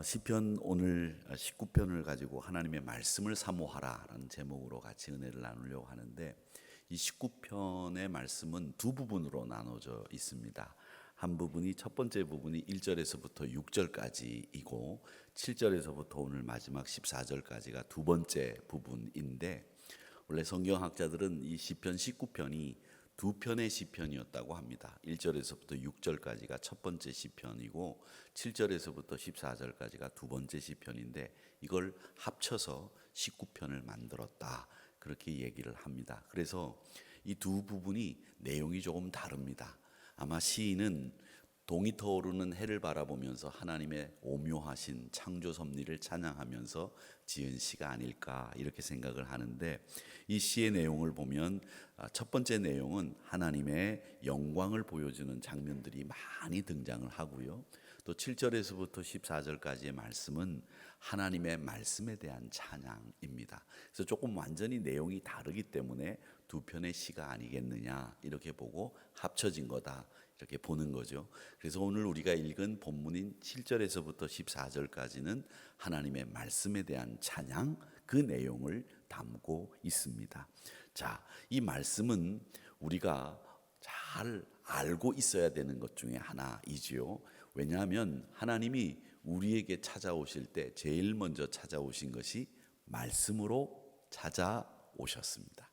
시편 오늘 19편을 가지고 하나님의 말씀을 사모하라라는 제목으로 같이 은혜를 나누려고 하는데, 이 19편의 말씀은 두 부분으로 나눠져 있습니다. 한 부분이, 첫 번째 부분이 1절에서부터 6절까지이고 7절에서부터 오늘 마지막 14절까지가 두 번째 부분인데, 원래 성경학자들은 이 시편 19편이 두 편의 시편이었다고 합니다. 1절에서부터 6절까지가 첫 번째 시편이고 7절에서부터 14절까지가 두 번째 시편인데, 이걸 합쳐서 19편을 만들었다, 그렇게 얘기를 합니다. 그래서 이 두 부분이 내용이 조금 다릅니다. 아마 시인은 동이 터오르는 해를 바라보면서 하나님의 오묘하신 창조 섭리를 찬양하면서 지은 시가 아닐까, 이렇게 생각을 하는데, 이 시의 내용을 보면 첫 번째 내용은 하나님의 영광을 보여주는 장면들이 많이 등장을 하고요. 또 7절에서부터 14절까지의 말씀은 하나님의 말씀에 대한 찬양입니다. 그래서 조금 완전히 내용이 다르기 때문에 두 편의 시가 아니겠느냐, 이렇게 보고 합쳐진 거다, 이렇게 보는 거죠. 그래서 오늘 우리가 읽은 본문인 7절에서부터 14절까지는 하나님의 말씀에 대한 찬양, 그 내용을 담고 있습니다. 자, 이 말씀은 우리가 잘 알고 있어야 되는 것 중에 하나이지요. 왜냐하면 하나님이 우리에게 찾아오실 때 제일 먼저 찾아오신 것이 말씀으로 찾아오셨습니다.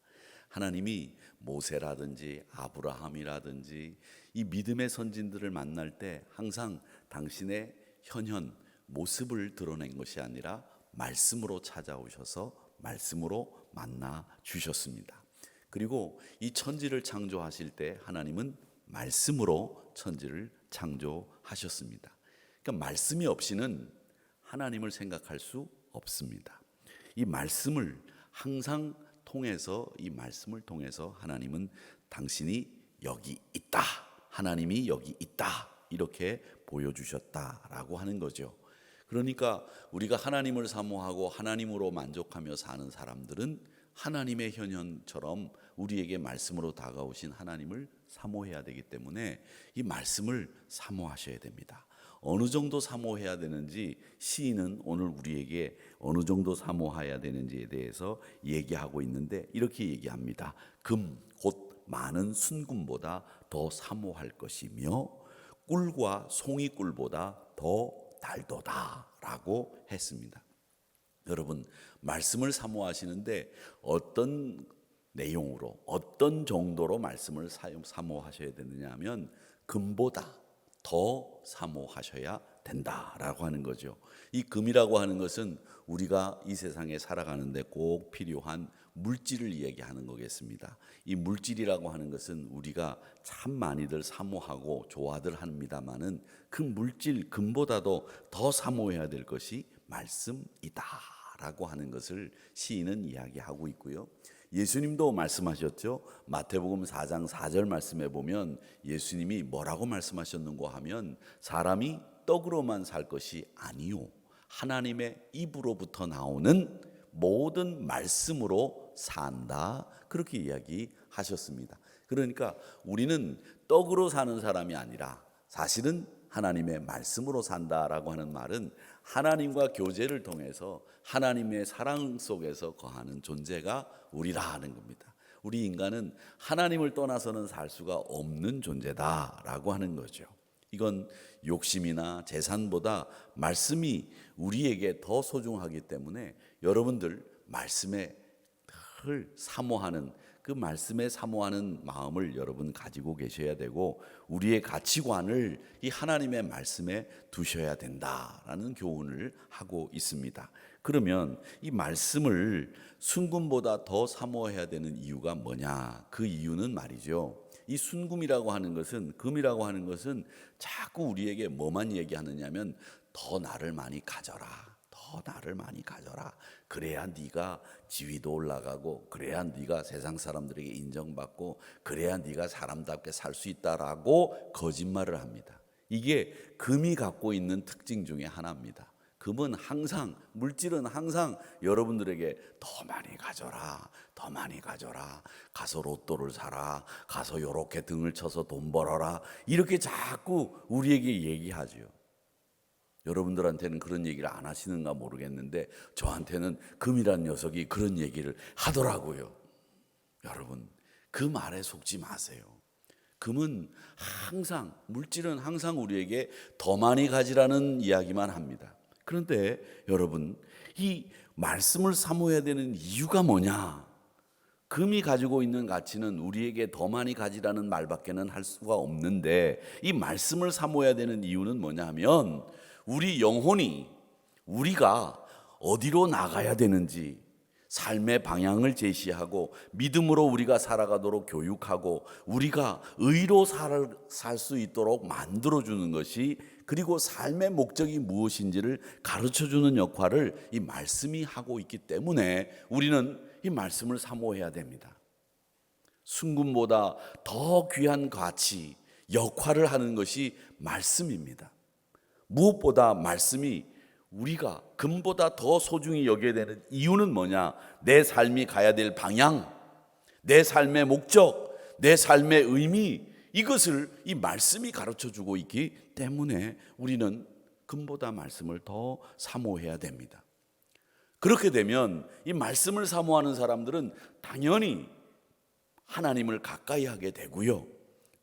하나님이 모세라든지 아브라함이라든지 이 믿음의 선진들을 만날 때 항상 당신의 현현 모습을 드러낸 것이 아니라 말씀으로 찾아오셔서 말씀으로 만나 주셨습니다. 그리고 이 천지를 창조하실 때 하나님은 말씀으로 천지를 창조하셨습니다. 그러니까 말씀이 없이는 하나님을 생각할 수 없습니다. 이 말씀을 항상 통해서, 이 말씀을 통해서 하나님은 당신이 여기 있다, 하나님이 여기 있다, 이렇게 보여주셨다라고 하는 거죠. 그러니까 우리가 하나님을 사모하고 하나님으로 만족하며 사는 사람들은 하나님의 현현처럼 우리에게 말씀으로 다가오신 하나님을 사모해야 되기 때문에 이 말씀을 사모하셔야 됩니다. 어느 정도 사모해야 되는지 시인은 오늘 우리에게 어느 정도 사모해야 되는지에 대해서 얘기하고 있는데, 이렇게 얘기합니다. 금 곧 많은 순금보다 더 사모할 것이며 꿀과 송이꿀보다 더 달도다 라고 했습니다. 여러분, 말씀을 사모하시는데 어떤 내용으로, 어떤 정도로 말씀을 사모하셔야 되느냐 하면 금보다 더 사모하셔야 된다라고 하는 거죠. 이 금이라고 하는 것은 우리가 이 세상에 살아가는데 꼭 필요한 물질을 이야기하는 거겠습니다. 이 물질이라고 하는 것은 우리가 참 많이들 사모하고 좋아들 합니다마는 그 물질 금보다도 더 사모해야 될 것이 말씀이다라고 하는 것을 시인은 이야기하고 있고요. 예수님도 말씀하셨죠. 마태복음 4장 4절 말씀에 보면 예수님이 뭐라고 말씀하셨는가 하면, 사람이 떡으로만 살 것이 아니요 하나님의 입으로부터 나오는 모든 말씀으로 산다, 그렇게 이야기하셨습니다. 그러니까 우리는 떡으로 사는 사람이 아니라 사실은 하나님의 말씀으로 산다라고 하는 말은 하나님과 교제를 통해서 하나님의 사랑 속에서 거하는 존재가 우리라 하는 겁니다. 우리 인간은 하나님을 떠나서는 살 수가 없는 존재다라고 하는 거죠. 이건 욕심이나 재산보다 말씀이 우리에게 더 소중하기 때문에 여러분들 말씀에 늘 사모하는, 그 말씀에 사모하는 마음을 여러분 가지고 계셔야 되고, 우리의 가치관을 이 하나님의 말씀에 두셔야 된다라는 교훈을 하고 있습니다. 그러면 이 말씀을 순금보다 더 사모해야 되는 이유가 뭐냐? 그 이유는 말이죠, 이 순금이라고 하는 것은, 금이라고 하는 것은 자꾸 우리에게 뭐만 얘기하느냐면 더 나를 많이 가져라, 더 나를 많이 가져라. 그래야 네가 지위도 올라가고, 그래야 네가 세상 사람들에게 인정받고, 그래야 네가 사람답게 살 수 있다라고 거짓말을 합니다. 이게 금이 갖고 있는 특징 중에 하나입니다. 금은 항상, 물질은 항상 여러분들에게 더 많이 가져라, 더 많이 가져라, 가서 로또를 사라, 가서 요렇게 등을 쳐서 돈 벌어라, 이렇게 자꾸 우리에게 얘기하죠. 여러분들한테는 그런 얘기를 안 하시는가 모르겠는데 저한테는 금이란 녀석이 그런 얘기를 하더라고요. 여러분, 그 말에 속지 마세요. 금은 항상, 물질은 항상 우리에게 더 많이 가지라는 이야기만 합니다. 그런데 여러분, 이 말씀을 사모해야 되는 이유가 뭐냐? 금이 가지고 있는 가치는 우리에게 더 많이 가지라는 말밖에는 할 수가 없는데, 이 말씀을 사모해야 되는 이유는 뭐냐 하면 우리 영혼이 우리가 어디로 나가야 되는지 삶의 방향을 제시하고 믿음으로 우리가 살아가도록 교육하고 우리가 의로 살 수 있도록 만들어주는 것이, 그리고 삶의 목적이 무엇인지를 가르쳐주는 역할을 이 말씀이 하고 있기 때문에 우리는 이 말씀을 사모해야 됩니다. 순금보다 더 귀한 가치, 역할을 하는 것이 말씀입니다. 무엇보다 말씀이 우리가 금보다 더 소중히 여겨야 되는 이유는 뭐냐? 내 삶이 가야 될 방향, 내 삶의 목적, 내 삶의 의미, 이것을 이 말씀이 가르쳐주고 있기 때문에 우리는 금보다 말씀을 더 사모해야 됩니다. 그렇게 되면 이 말씀을 사모하는 사람들은 당연히 하나님을 가까이 하게 되고요,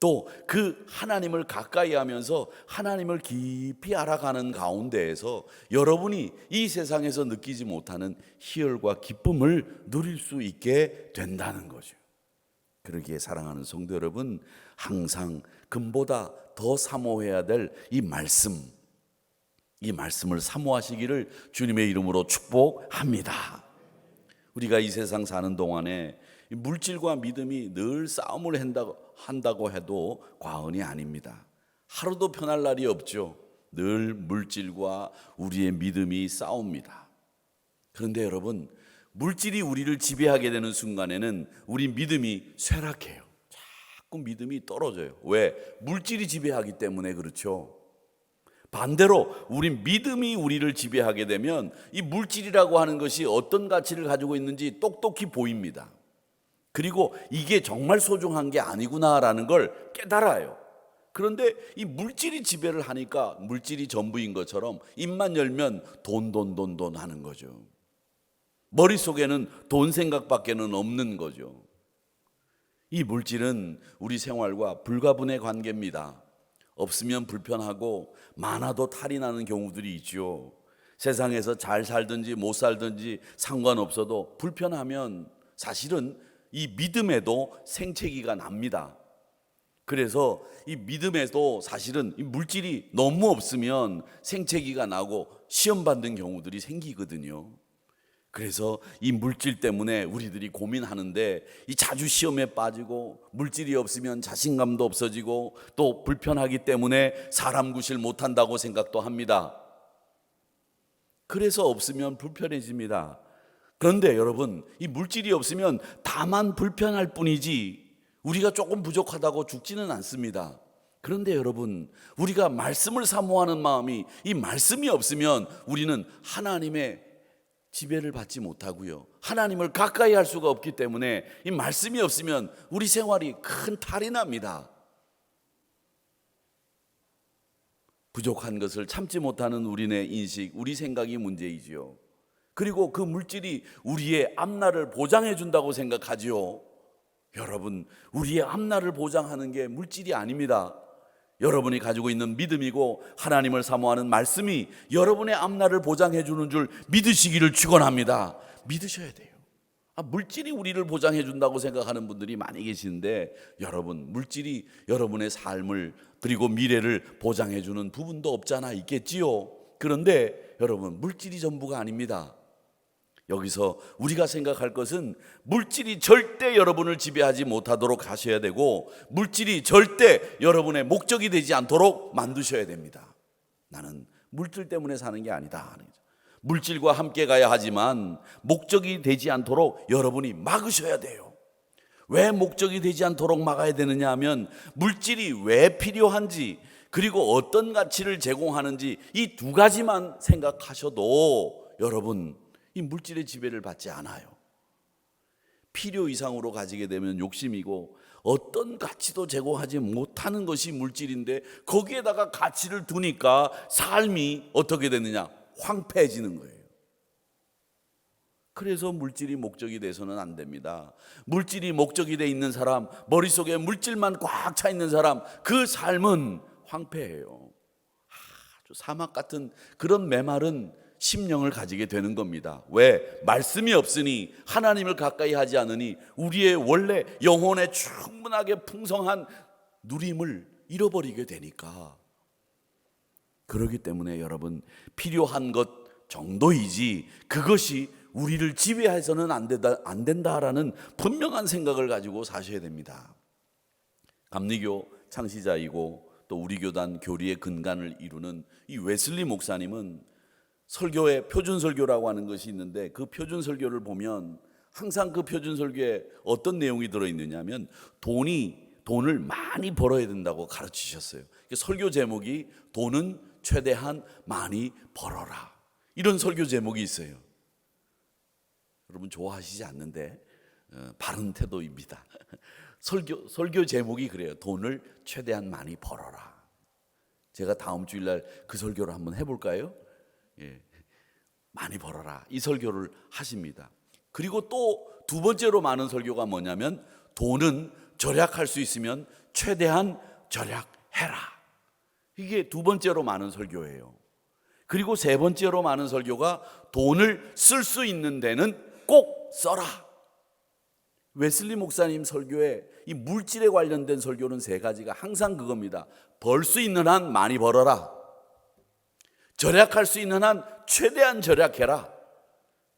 또 그 하나님을 가까이 하면서 하나님을 깊이 알아가는 가운데에서 여러분이 이 세상에서 느끼지 못하는 희열과 기쁨을 누릴 수 있게 된다는 거죠. 그러기에 사랑하는 성도 여러분, 항상 금보다 더 사모해야 될 이 말씀을 사모하시기를 주님의 이름으로 축복합니다. 우리가 이 세상 사는 동안에 물질과 믿음이 늘 싸움을 한다고 해도 과언이 아닙니다. 하루도 편할 날이 없죠. 늘 물질과 우리의 믿음이 싸웁니다. 그런데 여러분, 물질이 우리를 지배하게 되는 순간에는 우리 믿음이 쇠락해요. 자꾸 믿음이 떨어져요. 왜? 물질이 지배하기 때문에 그렇죠. 반대로 우리 믿음이 우리를 지배하게 되면 이 물질이라고 하는 것이 어떤 가치를 가지고 있는지 똑똑히 보입니다. 그리고 이게 정말 소중한 게 아니구나라는 걸 깨달아요. 그런데 이 물질이 지배를 하니까 물질이 전부인 것처럼 입만 열면 돈 하는 거죠. 머릿속에는 돈 생각밖에는 없는 거죠. 이 물질은 우리 생활과 불가분의 관계입니다. 없으면 불편하고 많아도 탈이 나는 경우들이 있죠. 세상에서 잘 살든지 못 살든지 상관없어도 불편하면 사실은 이 믿음에도 생채기가 납니다. 그래서 이 믿음에도 사실은 이 물질이 너무 없으면 생채기가 나고 시험 받는 경우들이 생기거든요. 그래서 이 물질 때문에 우리들이 고민하는데, 이 자주 시험에 빠지고 물질이 없으면 자신감도 없어지고 또 불편하기 때문에 사람 구실 못한다고 생각도 합니다. 그래서 없으면 불편해집니다. 그런데 여러분, 이 물질이 없으면 다만 불편할 뿐이지 우리가 조금 부족하다고 죽지는 않습니다. 그런데 여러분, 우리가 말씀을 사모하는 마음이, 이 말씀이 없으면 우리는 하나님의 지배를 받지 못하고요, 하나님을 가까이 할 수가 없기 때문에 이 말씀이 없으면 우리 생활이 큰 탈이 납니다. 부족한 것을 참지 못하는 우리네 인식, 우리 생각이 문제이지요. 그리고 그 물질이 우리의 앞날을 보장해 준다고 생각하지요. 여러분, 우리의 앞날을 보장하는 게 물질이 아닙니다. 여러분이 가지고 있는 믿음이고 하나님을 사모하는 말씀이 여러분의 앞날을 보장해 주는 줄 믿으시기를 축원합니다. 믿으셔야 돼요. 물질이 우리를 보장해 준다고 생각하는 분들이 많이 계시는데, 여러분, 물질이 여러분의 삶을 그리고 미래를 보장해 주는 부분도 없잖아 있겠지요. 그런데 여러분, 물질이 전부가 아닙니다. 여기서 우리가 생각할 것은 물질이 절대 여러분을 지배하지 못하도록 하셔야 되고, 물질이 절대 여러분의 목적이 되지 않도록 만드셔야 됩니다. 나는 물질 때문에 사는 게 아니다. 물질과 함께 가야 하지만 목적이 되지 않도록 여러분이 막으셔야 돼요. 왜 목적이 되지 않도록 막아야 되느냐 하면, 물질이 왜 필요한지 그리고 어떤 가치를 제공하는지 이 두 가지만 생각하셔도 여러분, 이 물질의 지배를 받지 않아요. 필요 이상으로 가지게 되면 욕심이고, 어떤 가치도 제공하지 못하는 것이 물질인데 거기에다가 가치를 두니까 삶이 어떻게 되느냐? 황폐해지는 거예요. 그래서 물질이 목적이 돼서는 안 됩니다. 물질이 목적이 돼 있는 사람, 머릿속에 물질만 꽉 차 있는 사람, 그 삶은 황폐해요. 아주 사막 같은 그런 메마른 심령을 가지게 되는 겁니다. 왜? 말씀이 없으니, 하나님을 가까이 하지 않으니 우리의 원래 영혼에 충분하게 풍성한 누림을 잃어버리게 되니까. 그렇기 때문에 여러분, 필요한 것 정도이지 그것이 우리를 지배해서는 안 된다라는 분명한 생각을 가지고 사셔야 됩니다. 감리교 창시자이고 또 우리 교단 교리의 근간을 이루는 이 웨슬리 목사님은 설교의 표준설교라고 하는 것이 있는데, 그 표준설교를 보면 항상 그 표준설교에 어떤 내용이 들어있느냐면 돈을 많이 벌어야 된다고 가르치셨어요. 설교 제목이 돈은 최대한 많이 벌어라, 이런 설교 제목이 있어요. 여러분 좋아하시지 않는데 바른 태도입니다. 설교 제목이 그래요. 돈을 최대한 많이 벌어라. 제가 다음 주일날 그 설교를 한번 해볼까요? 예, 많이 벌어라, 이 설교를 하십니다. 그리고 또 두 번째로 많은 설교가 뭐냐면 돈은 절약할 수 있으면 최대한 절약해라. 이게 두 번째로 많은 설교예요. 그리고 세 번째로 많은 설교가 돈을 쓸 수 있는 데는 꼭 써라. 웨슬리 목사님 설교에 이 물질에 관련된 설교는 세 가지가 항상 그겁니다. 벌 수 있는 한 많이 벌어라. 절약할 수 있는 한 최대한 절약해라.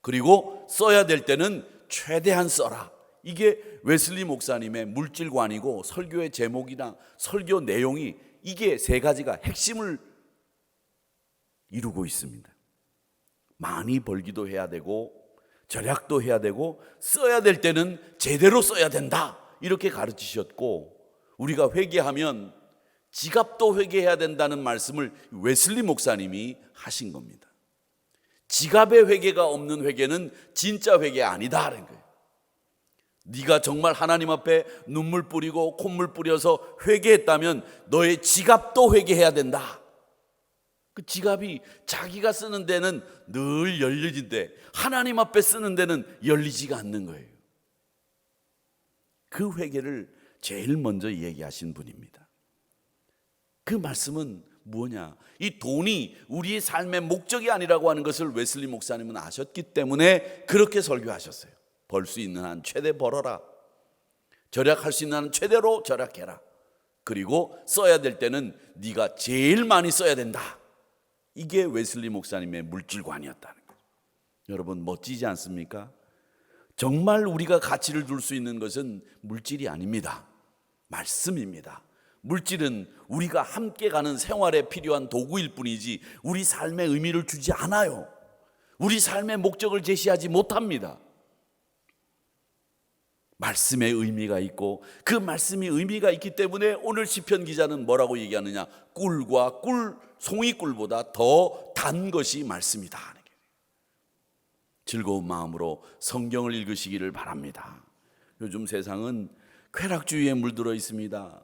그리고 써야 될 때는 최대한 써라. 이게 웨슬리 목사님의 물질관이고, 설교의 제목이나 설교 내용이 이게 세 가지가 핵심을 이루고 있습니다. 많이 벌기도 해야 되고, 절약도 해야 되고, 써야 될 때는 제대로 써야 된다, 이렇게 가르치셨고, 우리가 회개하면 지갑도 회개해야 된다는 말씀을 웨슬리 목사님이 하신 겁니다. 지갑의 회개가 없는 회개는 진짜 회개 아니다라는 거예요. 네가 정말 하나님 앞에 눈물 뿌리고 콧물 뿌려서 회개했다면 너의 지갑도 회개해야 된다. 그 지갑이 자기가 쓰는 데는 늘 열리는데 하나님 앞에 쓰는 데는 열리지가 않는 거예요. 그 회개를 제일 먼저 얘기하신 분입니다. 그 말씀은 뭐냐? 이 돈이 우리의 삶의 목적이 아니라고 하는 것을 웨슬리 목사님은 아셨기 때문에 그렇게 설교하셨어요. 벌 수 있는 한 최대 벌어라. 절약할 수 있는 한 최대로 절약해라. 그리고 써야 될 때는 네가 제일 많이 써야 된다. 이게 웨슬리 목사님의 물질관이었다는 거예요. 여러분 멋지지 않습니까? 정말 우리가 가치를 둘 수 있는 것은 물질이 아닙니다. 말씀입니다. 물질은 우리가 함께 가는 생활에 필요한 도구일 뿐이지 우리 삶의 의미를 주지 않아요. 우리 삶의 목적을 제시하지 못합니다. 말씀의 의미가 있고, 그 말씀이 의미가 있기 때문에 오늘 시편 기자는 뭐라고 얘기하느냐? 꿀과 송이꿀보다 더 단 것이 말씀이다. 즐거운 마음으로 성경을 읽으시기를 바랍니다. 요즘 세상은 쾌락주의에 물들어 있습니다.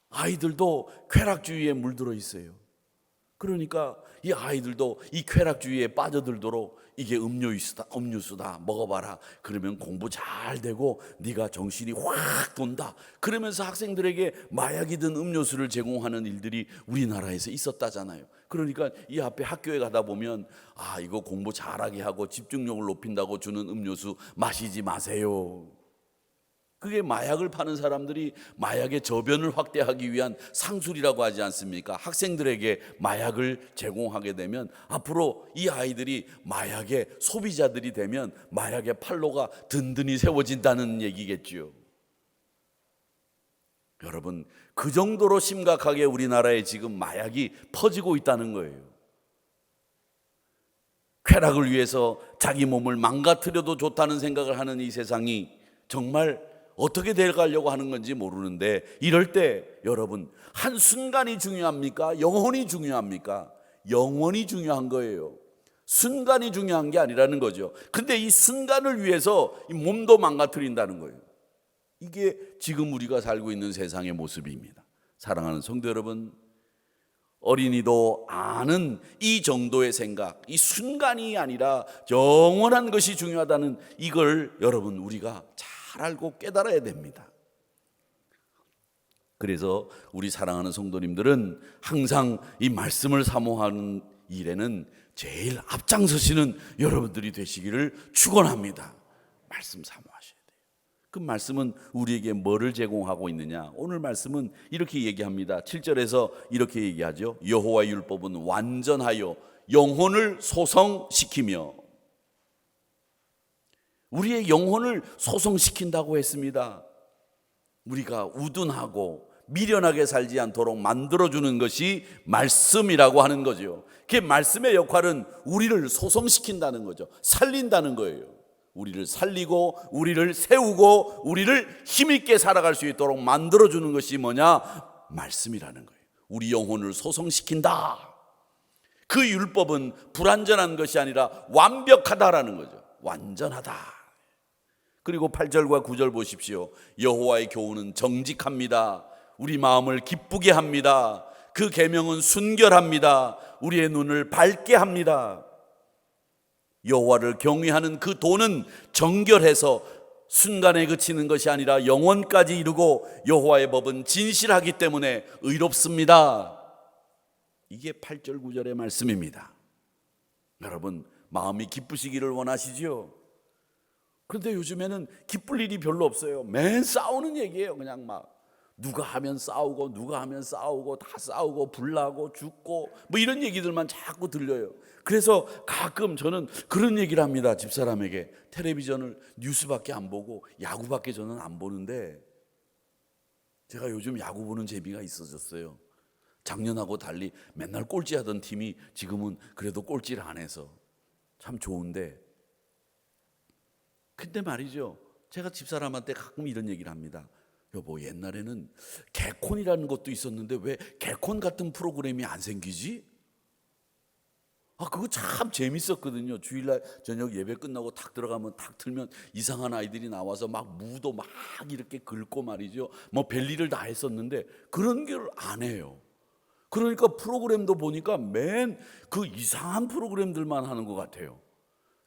아이들도 쾌락주의에 물들어 있어요. 그러니까 이 아이들도 이 쾌락주의에 빠져들도록 이게 음료수다 먹어봐라. 그러면 공부 잘 되고 네가 정신이 확 돈다. 그러면서 학생들에게 마약이 든 음료수를 제공하는 일들이 우리나라에서 있었다잖아요. 그러니까 이 앞에 학교에 가다 보면 이거 공부 잘하게 하고 집중력을 높인다고 주는 음료수 마시지 마세요. 그게 마약을 파는 사람들이 마약의 저변을 확대하기 위한 상술이라고 하지 않습니까? 학생들에게 마약을 제공하게 되면 앞으로 이 아이들이 마약의 소비자들이 되면 마약의 판로가 든든히 세워진다는 얘기겠죠. 여러분, 그 정도로 심각하게 우리나라에 지금 마약이 퍼지고 있다는 거예요. 쾌락을 위해서 자기 몸을 망가뜨려도 좋다는 생각을 하는 이 세상이 정말 어떻게 돼가려고 하는 건지 모르는데, 이럴 때 여러분, 한순간이 중요합니까? 영혼이 중요합니까? 영혼이 중요한 거예요. 순간이 중요한 게 아니라는 거죠. 근데 이 순간을 위해서 이 몸도 망가뜨린다는 거예요. 이게 지금 우리가 살고 있는 세상의 모습입니다. 사랑하는 성도 여러분, 어린이도 아는 이 정도의 생각, 이 순간이 아니라 영원한 것이 중요하다는 이걸 여러분 우리가 잘 알고 깨달아야 됩니다. 그래서 우리 사랑하는 성도님들은 항상 이 말씀을 사모하는 일에는 제일 앞장서시는 여러분들이 되시기를 축원합니다. 말씀 사모하셔야 돼요. 그 말씀은 우리에게 뭐를 제공하고 있느냐? 오늘 말씀은 이렇게 얘기합니다. 7절에서 이렇게 얘기하죠. 여호와의 율법은 완전하여 영혼을 소성시키며, 우리의 영혼을 소성시킨다고 했습니다. 우리가 우둔하고 미련하게 살지 않도록 만들어주는 것이 말씀이라고 하는 거죠. 그 말씀의 역할은 우리를 소성시킨다는 거죠. 살린다는 거예요. 우리를 살리고 우리를 세우고 우리를 힘있게 살아갈 수 있도록 만들어주는 것이 뭐냐? 말씀이라는 거예요. 우리 영혼을 소성시킨다. 그 율법은 불완전한 것이 아니라 완벽하다라는 거죠. 완전하다. 그리고 8절과 9절 보십시오. 여호와의 교훈은 정직합니다. 우리 마음을 기쁘게 합니다. 그 계명은 순결합니다. 우리의 눈을 밝게 합니다. 여호와를 경외하는 그 도는 정결해서 순간에 그치는 것이 아니라 영원까지 이루고 여호와의 법은 진실하기 때문에 의롭습니다. 이게 8절 9절의 말씀입니다. 여러분 마음이 기쁘시기를 원하시죠? 그런데 요즘에는 기쁠 일이 별로 없어요. 맨 싸우는 얘기예요. 그냥 막 누가 하면 싸우고 누가 하면 싸우고 다 싸우고 불나고 죽고 뭐 이런 얘기들만 자꾸 들려요. 그래서 가끔 저는 그런 얘기를 합니다. 집사람에게. 텔레비전을 뉴스밖에 안 보고 야구밖에 저는 안 보는데 제가 요즘 야구 보는 재미가 있어졌어요. 작년하고 달리 맨날 꼴찌하던 팀이 지금은 그래도 꼴찌를 안 해서 참 좋은데, 근데 말이죠, 제가 집사람한테 가끔 이런 얘기를 합니다. 여보, 옛날에는 개콘이라는 것도 있었는데 왜 개콘 같은 프로그램이 안 생기지? 그거 참 재밌었거든요. 주일날 저녁 예배 끝나고 탁 들어가면 탁 틀면 이상한 아이들이 나와서 막 무도 막 이렇게 긁고 말이죠. 뭐 별일을 다 했었는데 그런 걸 안 해요. 그러니까 프로그램도 보니까 맨 그 이상한 프로그램들만 하는 것 같아요.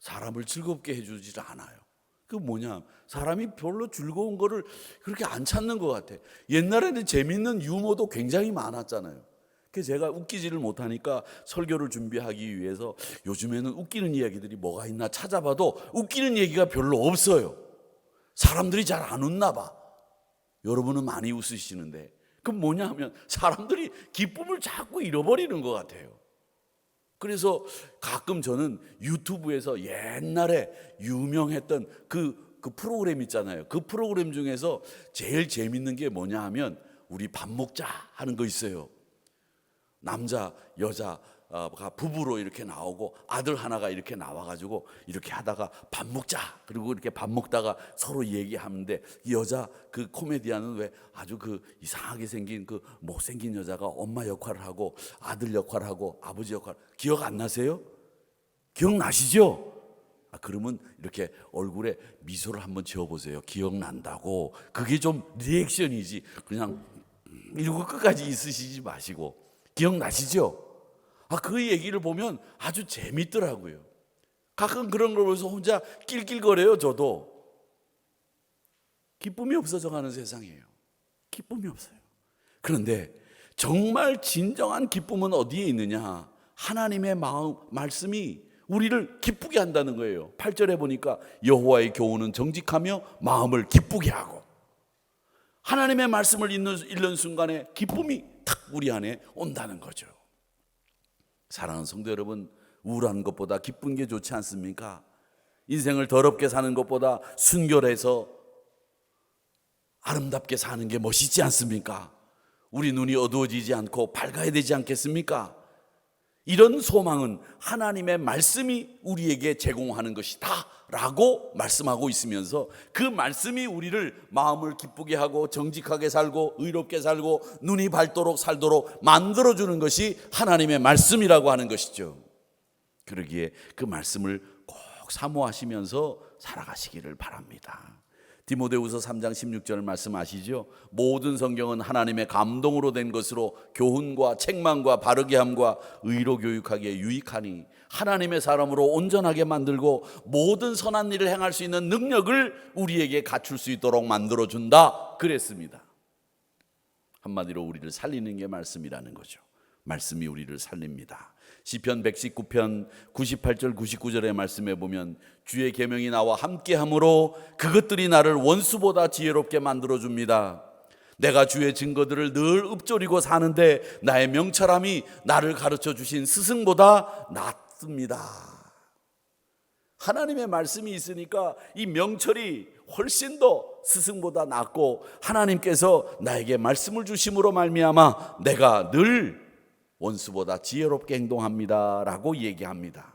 사람을 즐겁게 해주질 않아요. 그 뭐냐, 사람이 별로 즐거운 거를 그렇게 안 찾는 것 같아. 옛날에는 재밌는 유머도 굉장히 많았잖아요. 그래서 제가 웃기지를 못하니까 설교를 준비하기 위해서 요즘에는 웃기는 이야기들이 뭐가 있나 찾아봐도 웃기는 얘기가 별로 없어요. 사람들이 잘 안 웃나 봐. 여러분은 많이 웃으시는데 그럼 뭐냐 하면 사람들이 기쁨을 자꾸 잃어버리는 것 같아요. 그래서 가끔 저는 유튜브에서 옛날에 유명했던 그 프로그램 있잖아요. 그 프로그램 중에서 제일 재밌는 게 뭐냐 하면 우리 밥 먹자 하는 거 있어요. 남자 여자가 부부로 이렇게 나오고 아들 하나가 이렇게 나와가지고 이렇게 하다가 밥 먹자, 그리고 이렇게 밥 먹다가 서로 얘기하는데 이 여자 그 코미디언은 왜 아주 그 이상하게 생긴 그 못생긴 여자가 엄마 역할을 하고 아들 역할을 하고 아버지 역할, 기억 안 나세요? 기억나시죠? 그러면 이렇게 얼굴에 미소를 한번 지어보세요. 기억난다고. 그게 좀 리액션이지 그냥 이러고 끝까지 있으시지 마시고. 기억나시죠? 그 얘기를 보면 아주 재밌더라고요. 가끔 그런 걸 보면서 혼자 낄낄거려요. 저도. 기쁨이 없어져 가는 세상이에요. 기쁨이 없어요. 그런데 정말 진정한 기쁨은 어디에 있느냐? 하나님의 말씀이 우리를 기쁘게 한다는 거예요. 8절에 보니까 여호와의 교훈은 정직하며 마음을 기쁘게 하고, 하나님의 말씀을 읽는 순간에 기쁨이 탁 우리 안에 온다는 거죠. 사랑하는 성도 여러분, 우울한 것보다 기쁜 게 좋지 않습니까? 인생을 더럽게 사는 것보다 순결해서 아름답게 사는 게 멋있지 않습니까? 우리 눈이 어두워지지 않고 밝아야 되지 않겠습니까? 이런 소망은 하나님의 말씀이 우리에게 제공하는 것이다 라고 말씀하고 있으면서 그 말씀이 우리를 마음을 기쁘게 하고 정직하게 살고 의롭게 살고 눈이 밝도록 살도록 만들어주는 것이 하나님의 말씀이라고 하는 것이죠. 그러기에 그 말씀을 꼭 사모하시면서 살아가시기를 바랍니다. 디모데후서 3장 16절 말씀 아시죠? 모든 성경은 하나님의 감동으로 된 것으로 교훈과 책망과 바르게 함과 의로 교육하기에 유익하니 하나님의 사람으로 온전하게 만들고 모든 선한 일을 행할 수 있는 능력을 우리에게 갖출 수 있도록 만들어준다 그랬습니다. 한마디로 우리를 살리는 게 말씀이라는 거죠. 말씀이 우리를 살립니다. 시편 119편 98절 99절의 말씀에 보면 주의 계명이 나와 함께함으로 그것들이 나를 원수보다 지혜롭게 만들어줍니다. 내가 주의 증거들을 늘 읊조리고 사는데 나의 명철함이 나를 가르쳐 주신 스승보다 낫습니다. 하나님의 말씀이 있으니까 이 명철이 훨씬 더 스승보다 낫고 하나님께서 나에게 말씀을 주심으로 말미암아 내가 늘 원수보다 지혜롭게 행동합니다 라고 얘기합니다.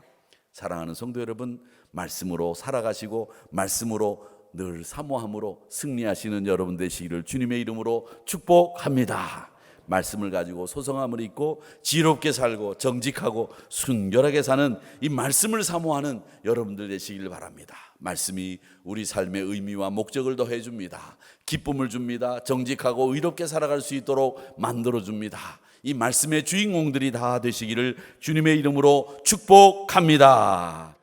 사랑하는 성도 여러분, 말씀으로 살아가시고 말씀으로 늘 사모함으로 승리하시는 여러분 되시기를 주님의 이름으로 축복합니다. 말씀을 가지고 소성함을 입고 지혜롭게 살고 정직하고 순결하게 사는 이 말씀을 사모하는 여러분들 되시기를 바랍니다. 말씀이 우리 삶의 의미와 목적을 더해 줍니다. 기쁨을 줍니다. 정직하고 의롭게 살아갈 수 있도록 만들어 줍니다. 이 말씀의 주인공들이 다 되시기를 주님의 이름으로 축복합니다.